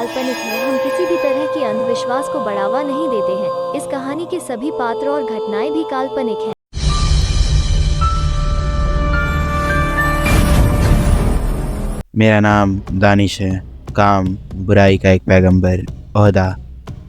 काल्पनिक है। हम किसी भी तरह की अंधविश्वास को बढ़ावा नहीं देते हैं। इस कहानी के सभी पात्र और घटनाएं भी काल्पनिक हैं। मेरा नाम दानिश है। काम बुराई का एक पैगंबर। ओहदा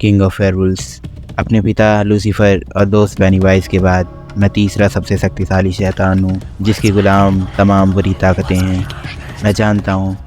किंग ऑफ वेयरवुल्व्स। अपने पिता लूसीफर और दोस्त पेनीवाइज के बाद मैं तीसरा सबसे शक्तिशाली शैतान हूँ, जिसके गुलाम तमाम बुरी ताकतें हैं। मैं जानता हूँ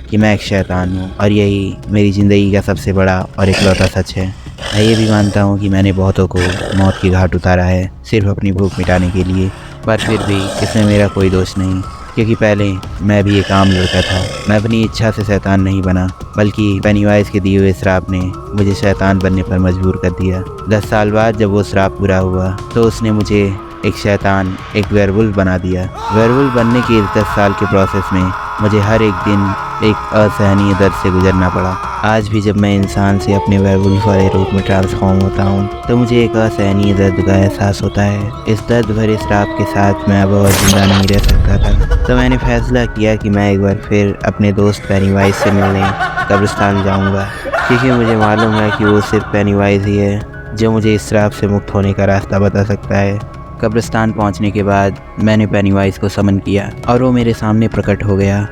कि मैं एक शैतान हूँ और यही मेरी ज़िंदगी का सबसे बड़ा और इकलौता सच है। मैं ये भी मानता हूँ कि मैंने बहुतों को मौत की घाट उतारा है, सिर्फ अपनी भूख मिटाने के लिए। पर फिर भी इसमें मेरा कोई दोष नहीं, क्योंकि पहले मैं भी एक आम लड़का था। मैं अपनी इच्छा से शैतान नहीं बना, बल्कि पेनीवाइज के दिए हुए श्राप ने मुझे शैतान बनने पर मजबूर कर दिया। 10 साल बाद जब वो श्राप पूरा हुआ तो उसने मुझे एक शैतान, एक वेयरवुल्फ बना दिया। वेयरवुल्फ बनने के इस 10 साल के प्रोसेस में मुझे हर एक दिन एक असहनीय दर्द से गुजरना पड़ा। आज भी जब मैं इंसान से अपने वेयरवुल्फ वाले रूप में ट्रांसफॉर्म होता हूँ तो मुझे एक असहनीय दर्द का एहसास होता है। इस दर्द भरे श्राप के साथ मैं अब और जिंदा नहीं रह सकता था, तो मैंने फैसला किया कि मैं एक बार फिर अपने दोस्त पेनीवाइज से मिलने कब्रिस्तान जाऊँगा, क्योंकि मुझे मालूम है कि वो सिर्फ पेनीवाइज ही है जो मुझे इस श्राप से मुक्त होने का रास्ता बता सकता है। कब्रिस्तान पहुंचने के बाद मैंने पेनीवाइज को समन किया और वो मेरे सामने प्रकट हो गया।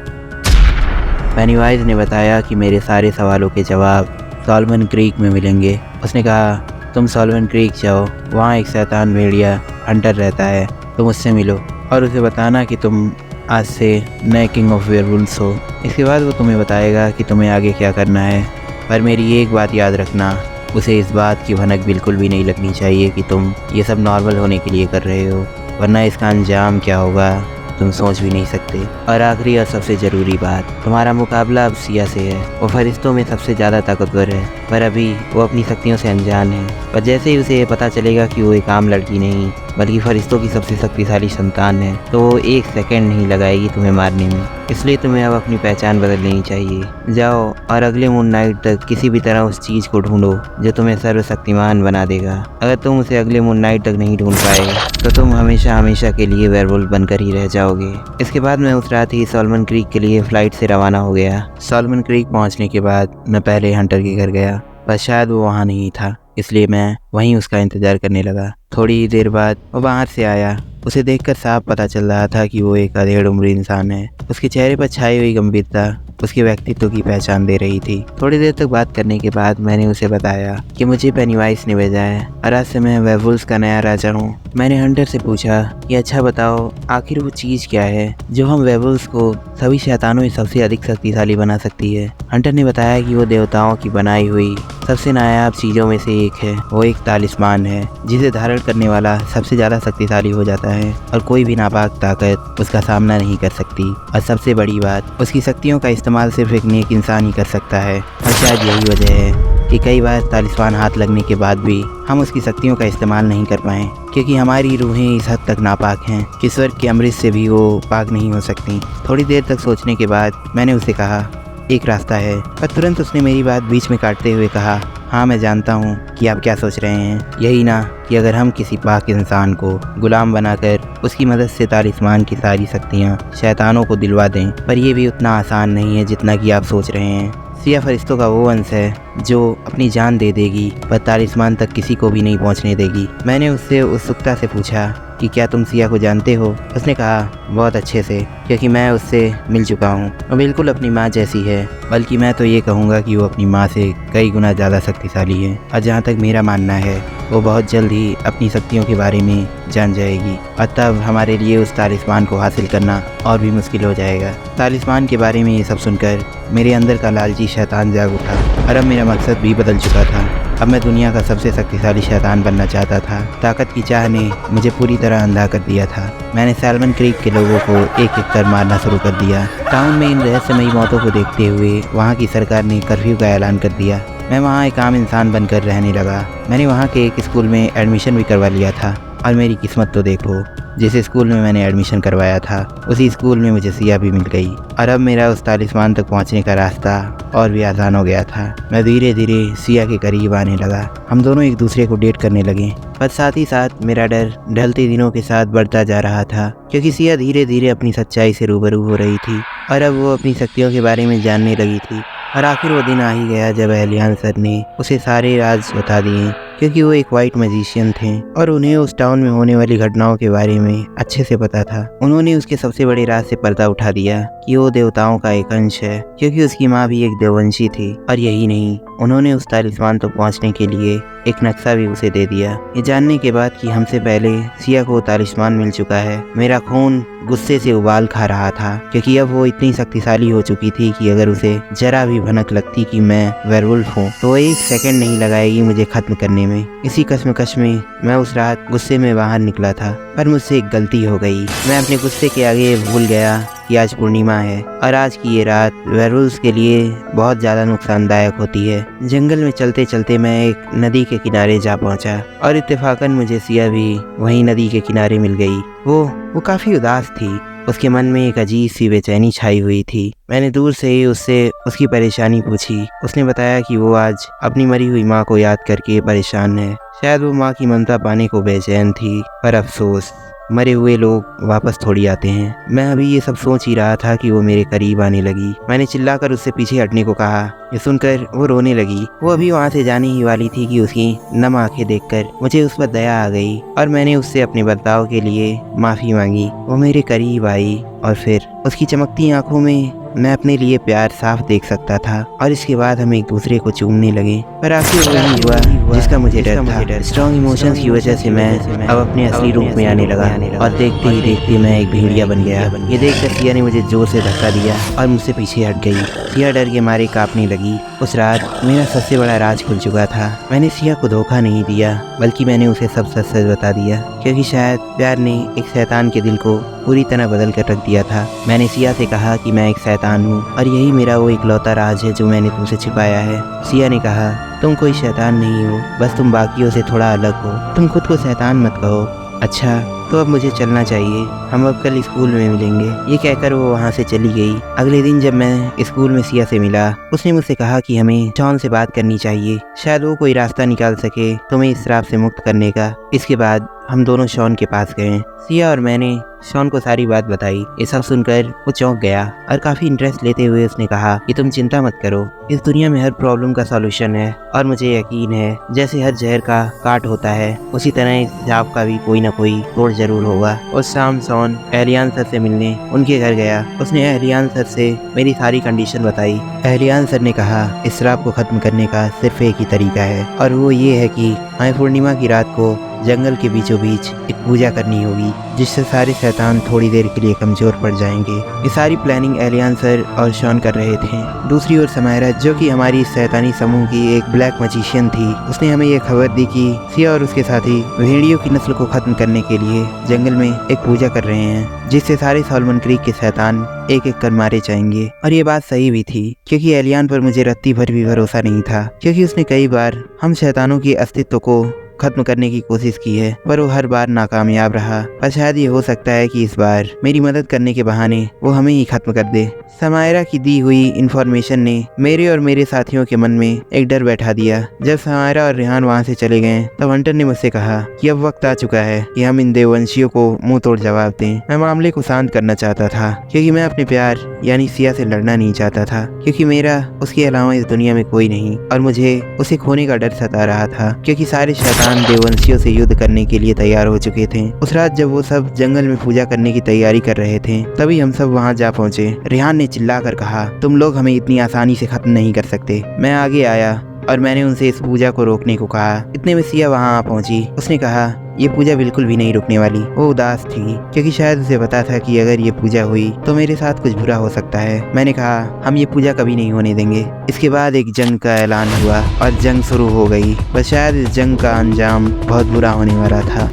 पेनीवाइज ने बताया कि मेरे सारे सवालों के जवाब सॉल्वन क्रीक में मिलेंगे। उसने कहा, तुम सॉल्वन क्रीक जाओ, वहाँ एक शैतान भेड़िया हंटर रहता है, तुम उससे मिलो और उसे बताना कि तुम आज से नए किंग ऑफ वेयरवुल्व्स हो। इसके बाद वो तुम्हें बताएगा कि तुम्हें आगे क्या करना है। पर मेरी एक बात याद रखना, उसे इस बात की भनक बिल्कुल भी नहीं लगनी चाहिए कि तुम ये सब नॉर्मल होने के लिए कर रहे हो, वरना इसका अंजाम क्या होगा तुम सोच भी नहीं सकते। और आखिरी और सबसे ज़रूरी बात, तुम्हारा मुकाबला अब सिया से है। वो फरिश्तों में सबसे ज़्यादा ताकतवर है, पर अभी वो अपनी शक्तियों से अनजान है। पर जैसे ही उसे पता चलेगा कि वो एक आम लड़की नहीं बल्कि फरिश्तों की सबसे शक्तिशाली संतान है, तो वो 1 सेकंड नहीं लगाएगी तुम्हें मारने में। इसलिए तुम्हें अब अपनी पहचान बदल लेनी चाहिए। जाओ और अगले मून नाइट तक किसी भी तरह उस चीज़ को ढूंढो जो तुम्हें सर्वशक्तिमान बना देगा। अगर तुम उसे अगले मून नाइट तक नहीं ढूंढ पाए तो तुम हमेशा हमेशा के लिए वेयरवुल्फ बनकर ही रह जाओगे। इसके बाद मैं उस रात ही सॉल्मन क्रीक के लिए फ़्लाइट से रवाना हो गया। सॉल्मन क्रीक पहुंचने के बाद मैं पहले हंटर के घर गया, पर शायद वो वहाँ नहीं था, इसलिए मैं वहीं उसका इंतज़ार करने लगा। थोड़ी ही देर बाद वो बाहर से आया। उसे देखकर साफ पता चल रहा था कि वो एक अधेड़ उम्र इंसान है। उसके चेहरे पर छाई हुई गंभीरता उसके व्यक्तित्व की पहचान दे रही थी। थोड़ी देर तक बात करने के बाद मैंने उसे बताया कि मुझे पेनीवाइज ने भेजा है और आज से मैं वेयरवुल्व्स का नया राजा हूँ। मैंने हंटर से पूछा कि अच्छा बताओ, आखिर वो चीज़ क्या है जो हम वेयरवुल्व्स को सभी शैतानों में सबसे अधिक शक्तिशाली बना सकती है। हंटर ने बताया कि वो देवताओं की बनाई हुई सबसे नायाब चीज़ों में से एक है। वो एक तालिस्मान है जिसे धारण करने वाला सबसे ज़्यादा शक्तिशाली हो जाता है और कोई भी नापाक ताकत उसका सामना नहीं कर सकती। और सबसे बड़ी बात, उसकी शक्तियों का इस्तेमाल सिर्फ एक नेक इंसान ही कर सकता है। और शायद यही वजह है कि कई बार तालिस्मान हाथ लगने के बाद भी हम उसकी शक्तियों का इस्तेमाल नहीं कर पाएँ, क्योंकि हमारी रूहें इस हद तक नापाक हैं कि स्वर्ग के अमृत से भी वो पाक नहीं हो सकती। थोड़ी देर तक सोचने के बाद मैंने उसे कहा, एक रास्ता है। पर तुरंत उसने मेरी बात बीच में काटते हुए कहा, हाँ मैं जानता हूँ कि आप क्या सोच रहे हैं। यही ना कि अगर हम किसी पाक इंसान को गुलाम बनाकर उसकी मदद से तालिस्मान की सारी शक्तियाँ शैतानों को दिलवा दें। पर यह भी उतना आसान नहीं है जितना कि आप सोच रहे हैं। सिया फरिश्तों का वो अंश है जो अपनी जान दे देगी पर तालिस्मान तक किसी को भी नहीं पहुंचने देगी। मैंने उससे उत्सुकता से पूछा कि क्या तुम सिया को जानते हो। उसने कहा, बहुत अच्छे से, क्योंकि मैं उससे मिल चुका हूँ। वो बिल्कुल अपनी माँ जैसी है, बल्कि मैं तो ये कहूँगा कि वो अपनी माँ से कई गुना ज़्यादा शक्तिशाली है। और जहाँ तक मेरा मानना है, वो बहुत जल्द ही अपनी शक्तियों के बारे में जान जाएगी और तब हमारे लिए उस तालिस्मान को हासिल करना और भी मुश्किल हो जाएगा। तालिस्मान के बारे में ये सब सुनकर मेरे अंदर का लालची शैतान जाग उठा और अब मेरा मकसद भी बदल चुका था। अब मैं दुनिया का सबसे शक्तिशाली शैतान बनना चाहता था। ताकत की चाह ने मुझे पूरी तरह अंधा कर दिया था। मैंने सॉल्मन क्रीक के लोगों को एक एक कर मारना शुरू कर दिया। टाउन में इन रहस्यमयी मौतों को देखते हुए वहाँ की सरकार ने कर्फ्यू का ऐलान कर दिया। मैं वहाँ एक आम इंसान बनकर रहने लगा। मैंने वहाँ के एक स्कूल में एडमिशन भी करवा लिया था और मेरी किस्मत तो देखो, जिस स्कूल में मैंने एडमिशन करवाया था उसी स्कूल में मुझे सिया भी मिल गई और अब मेरा उस तालिस्मान तक पहुंचने का रास्ता और भी आसान हो गया था। मैं धीरे धीरे सिया के करीब आने लगा। हम दोनों एक दूसरे को डेट करने लगे, पर साथ ही साथ मेरा डर ढलते दिनों के साथ बढ़ता जा रहा था, क्योंकि सिया धीरे धीरे अपनी सच्चाई से रूबरू हो रही थी और अब वो अपनी शक्तियों के बारे में जानने लगी थी। और आखिर वो दिन आ ही गया जब एलियान सर ने उसे सारे राज बता दिए, क्योंकि वो एक वाइट मैजिशियन थे और उन्हें उस टाउन में होने वाली घटनाओं के बारे में अच्छे से पता था। उन्होंने उसके सबसे बड़े राज से पर्दा उठा दिया कि वो देवताओं का एक अंश है, क्योंकि उसकी माँ भी एक देववंशी थी। और यही नहीं, उन्होंने उस तालिस्मान तक पहुंचने के लिए एक नक्शा भी उसे दे दिया। ये जानने के बाद कि हमसे पहले सिया को तालिस्मान मिल चुका है, मेरा खून गुस्से से उबाल खा रहा था, क्योंकि अब वो इतनी शक्तिशाली हो चुकी थी कि अगर उसे जरा भी भनक लगती कि मैं वेयरवुल्फ हूँ तो वो एक सेकंड नहीं लगाएगी मुझे खत्म करने में। इसी कश्मकश में मैं उस रात गुस्से में बाहर निकला था, पर मुझसे एक गलती हो गई। मैं अपने गुस्से के आगे भूल गया कि आज पूर्णिमा है और आज की ये रात वेयरवुल्व्स के लिए बहुत ज़्यादा नुकसानदायक होती है। जंगल में चलते चलते मैं एक नदी के किनारे जा पहुंचा और इत्तेफाकन मुझे सिया भी वहीं नदी के किनारे मिल गई। वो काफ़ी उदास थी, उसके मन में एक अजीब सी बेचैनी छाई हुई थी। मैंने दूर से ही उससे उसकी परेशानी पूछी। उसने बताया कि वो आज अपनी मरी हुई माँ को याद करके परेशान है। शायद वो माँ की ममता पाने को बेचैन थी, पर अफसोस मरे हुए लोग वापस थोड़ी आते हैं। मैं अभी ये सब सोच ही रहा था कि वो मेरे करीब आने लगी। मैंने चिल्लाकर उससे पीछे हटने को कहा। ये सुनकर वो रोने लगी। वो अभी वहाँ से जाने ही वाली थी कि उसकी नम आंखें देखकर मुझे उस पर दया आ गई और मैंने उससे अपने बर्ताव के लिए माफ़ी मांगी। वो मेरे करीब आई और फिर उसकी चमकती आंखों में मैं अपने लिए प्यार साफ देख सकता था और इसके बाद हम एक दूसरे को चूमने लगे। पर आखिर वही हुआ जिसका मुझे डर था। स्ट्रॉन्ग इमोशंस की वजह से मैं अब अपने असली रूप में आने लगा और देखते ही देखते मैं एक भेड़िया बन गया। ये देखकर सिया ने मुझे जोर से धक्का दिया और मुझसे पीछे हट गई। सिया डर के मारे कांपने लगी। उस रात मेरा सबसे बड़ा राज खुल चुका था। मैंने सिया को धोखा नहीं दिया, बल्कि मैंने उसे सब सच सच बता दिया, क्योंकि शायद प्यार ने एक शैतान के दिल को पूरी तरह बदल कर रख दिया था। मैंने सिया से कहा कि मैं एक शैतान हूँ और यही मेरा वो इकलौता राज है जो मैंने तुमसे छिपाया है। सिया ने कहा, तुम कोई शैतान नहीं हो, बस तुम बाकियों से थोड़ा अलग हो। तुम खुद को शैतान मत कहो। अच्छा, तो अब मुझे चलना चाहिए, हम अब कल स्कूल में मिलेंगे। ये कहकर वो वहाँ से चली गई। अगले दिन जब मैं स्कूल में सिया से मिला, उसने मुझसे कहा कि हमें शॉन से बात करनी चाहिए, शायद वो कोई रास्ता निकाल सके तुम्हें इस श्राप से मुक्त करने का। इसके बाद हम दोनों शॉन के पास गए। सिया और मैंने शॉन को सारी बात बताई। ये सब सुनकर वो चौंक गया और काफ़ी इंटरेस्ट लेते हुए उसने कहा कि तुम चिंता मत करो, इस दुनिया में हर प्रॉब्लम का सॉल्यूशन है और मुझे यकीन है जैसे हर जहर का काट होता है उसी तरह इस जाप का भी कोई ना कोई तोड़ जरूर होगा। उस शाम शॉन एहलियान सर से मिलने उनके घर गया। उसने एहलियान सर से मेरी सारी कंडीशन बताई। एहलियान सर ने कहा इस श्राप को खत्म करने का सिर्फ एक ही तरीका है और वो ये है कि हमें पूर्णिमा की रात को जंगल के बीचों बीच एक पूजा करनी होगी, जिससे सारे शैतान थोड़ी देर के लिए कमजोर पड़ जाएंगे। ये सारी प्लानिंग एलियान सर और शॉन कर रहे थे। दूसरी ओर समायरा, जो कि हमारी शैतानी समूह की एक ब्लैक मैजिशियन थी, उसने हमें ये खबर दी कि सिया और उसके साथी भेड़ियों की नस्ल को खत्म करने के लिए जंगल में एक पूजा कर रहे हैं, जिससे सारे सॉल्मन क्रीक के शैतान एक एक कर मारे जाएंगे। और ये बात सही भी थी, क्योंकि एलियान पर मुझे रत्ती भर भी भरोसा नहीं था, क्योंकि उसने कई बार हम शैतानों के अस्तित्व को खत्म करने की कोशिश की है, पर वो हर बार नाकामयाब रहा। पर शायद ये हो सकता है कि इस बार मेरी मदद करने के बहाने वो हमें ही खत्म कर दे। समायरा की दी हुई इंफॉर्मेशन ने मेरे और मेरे साथियों के मन में एक डर बैठा दिया। जब समायरा और रेहान वहाँ से चले गए, तब हंटर ने मुझसे कहा कि अब वक्त आ चुका है कि हम इन देववंशियों को मुंह तोड़ जवाब दें। मैं मामले को शांत करना चाहता था, क्योंकि मैं अपने प्यार यानी सिया से लड़ना नहीं चाहता था, क्योंकि मेरा उसके अलावा इस दुनिया में कोई नहीं और मुझे उसे खोने का डर सता रहा था, क्योंकि सारे शैतान देववंशियों से युद्ध करने के लिए तैयार हो चुके थे। उस रात जब वो सब जंगल में पूजा करने की तैयारी कर रहे थे, तभी हम सब वहाँ जा पहुँचे। रेहान ने चिल्लाकर कहा, तुम लोग हमें इतनी आसानी से खत्म नहीं कर सकते। मैं आगे आया और मैंने उनसे इस पूजा को रोकने को कहा। इतने में सिया वहाँ आ पहुंची। उसने कहा, ये पूजा बिल्कुल भी नहीं रुकने वाली। वो उदास थी, क्योंकि शायद उसे पता था कि अगर ये पूजा हुई तो मेरे साथ कुछ बुरा हो सकता है। मैंने कहा, हम ये पूजा कभी नहीं होने देंगे। इसके बाद एक जंग का ऐलान हुआ और जंग शुरू हो गई। बस शायद इस जंग का अंजाम बहुत बुरा होने वाला था।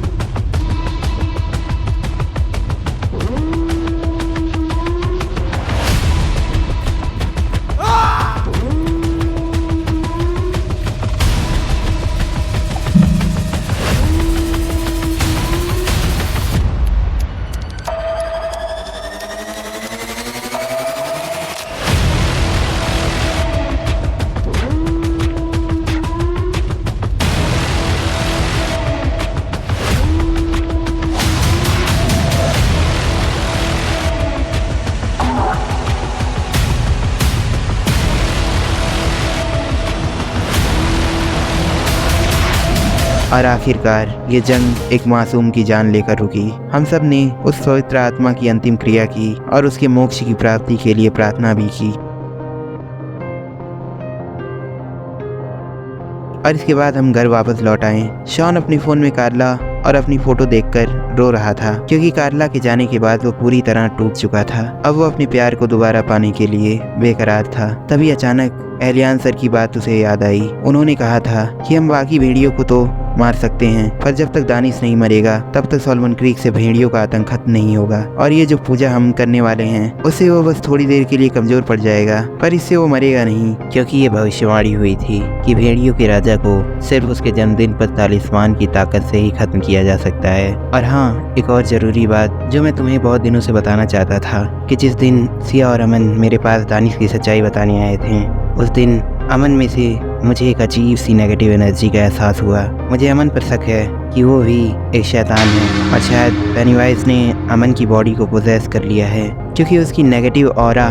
और आखिरकार ये जंग एक मासूम की जान लेकर रुकी। हम सब ने उस पवित्र आत्मा की अंतिम क्रिया की और उसके मोक्ष की प्राप्ति के लिए प्रार्थना भी की। और इसके बाद हम घर वापस लौट आए। शॉन अपने फ़ोन में कार्ला और अपनी फ़ोटो देखकर रो रहा था, क्योंकि कार्ला के जाने के बाद वो पूरी तरह टूट चुका था। अब वो अपने प्यार को दोबारा पाने के लिए बेकरार था। तभी अचानक एलियान सर की बात उसे याद आई। उन्होंने कहा था कि हम बाकी भेड़ियों को तो मार सकते हैं, पर जब तक दानिश नहीं मरेगा तब तक सॉल्मन क्रीक से भेड़ियों का आतंक खत्म नहीं होगा। और ये जो पूजा हम करने वाले हैं उससे वो बस थोड़ी देर के लिए कमजोर पड़ जाएगा, पर इससे वो मरेगा नहीं, क्योंकि ये भविष्यवाणी हुई थी कि भेड़ियों के राजा को सिर्फ उसके जन्मदिन पर तालिस्मान की ताकत से ही खत्म किया जा सकता है। और हाँ, एक और जरूरी बात जो मैं तुम्हें बहुत दिनों से बताना चाहता था कि जिस दिन सिया और अमन मेरे पास दानिश की सच्चाई बताने आए थे, उस दिन अमन में से मुझे एक अजीब सी नेगेटिव एनर्जी का एहसास हुआ। मुझे अमन पर शक है कि वो भी एक शैतान है और शायद पेनीवाइज ने अमन की बॉडी को पोजेस कर लिया है, क्योंकि उसकी नेगेटिव ऑरा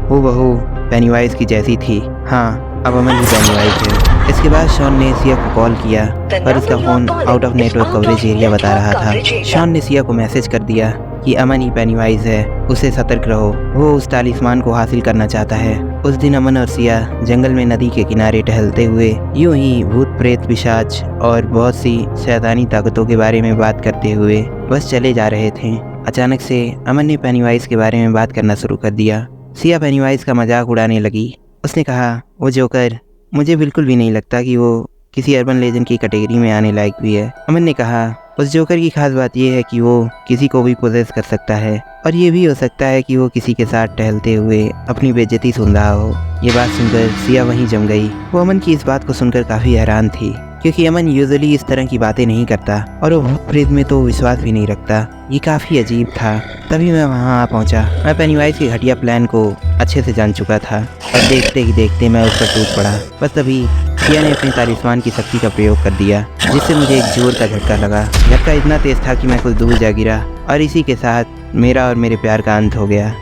हूबहू पेनीवाइज की जैसी थी। हाँ, अब अमन ही पेनीवाइज है। इसके बाद शॉन ने सिया को कॉल किया, पर उसका phone out of network coverage area बता रहा था। शॉन ने सिया को मैसेज कर दिया कि अमन ही पेनीवाइज है, उसे सतर्क रहो, वो उस तालिस्मान को हासिल करना चाहता है। उस दिन अमन और सिया जंगल में नदी के किनारे टहलते हुए यूं ही भूत प्रेत पिशाच और बहुत सी शैतानी ताकतों के बारे में बात करते हुए बस चले जा रहे थे। अचानक से अमन ने पेनीवाइज के बारे में बात करना शुरू कर दिया। सिया पेनीवाइज का मजाक उड़ाने लगी। उसने कहा, वो जोकर मुझे बिल्कुल भी नहीं लगता कि वो किसी अर्बन लेजेंड की कैटेगरी में आने लायक भी है। अमन ने कहा, उस जोकर की खास बात यह है कि वो किसी को भी पोजेस कर सकता है, और ये भी हो सकता है कि वो किसी के साथ टहलते हुए अपनी बेइज्जती सुन रहा हो। ये बात सुनकर सिया वहीं जम गई। वो अमन की इस बात को सुनकर काफ़ी हैरान थी, क्योंकि अमन यूजुअली इस तरह की बातें नहीं करता और वो भूत प्रेत में तो विश्वास भी नहीं रखता। ये काफ़ी अजीब था। तभी मैं वहाँ आ पहुँचा। मैं पेनीवाइज के घटिया प्लान को अच्छे से जान चुका था और देखते ही देखते मैं उस पर टूट पड़ा। बस तभी सिया ने अपने तालिस्मान की शक्ति का प्रयोग कर दिया, जिससे मुझे एक जोर का झटका लगा। झटका इतना तेज था कि मैं कुछ दूर जा गिरा, और इसी के साथ मेरा और मेरे प्यार का अंत हो गया।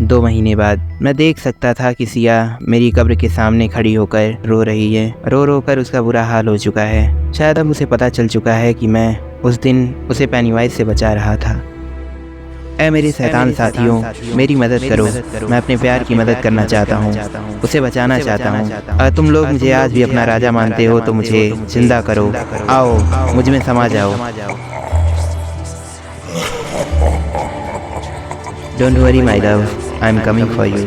2 महीने बाद मैं देख सकता था कि सिया मेरी कब्र के सामने खड़ी होकर रो रही है। रो रो कर उसका बुरा हाल हो चुका है। शायद अब उसे पता चल चुका है कि मैं उस दिन उसे पेनीवाइज से बचा रहा था। ऐ मेरे शैतान साथियों, मेरी मदद करो। मैं अपने प्यार की मदद करना चाहता हूँ, उसे बचाना चाहता हूँ। अगर तुम लोग मुझे आज भी अपना राजा मानते हो तो मुझे जिंदा करो। आओ, मुझ में समा जाओ। Don't worry my love, I'm coming for you.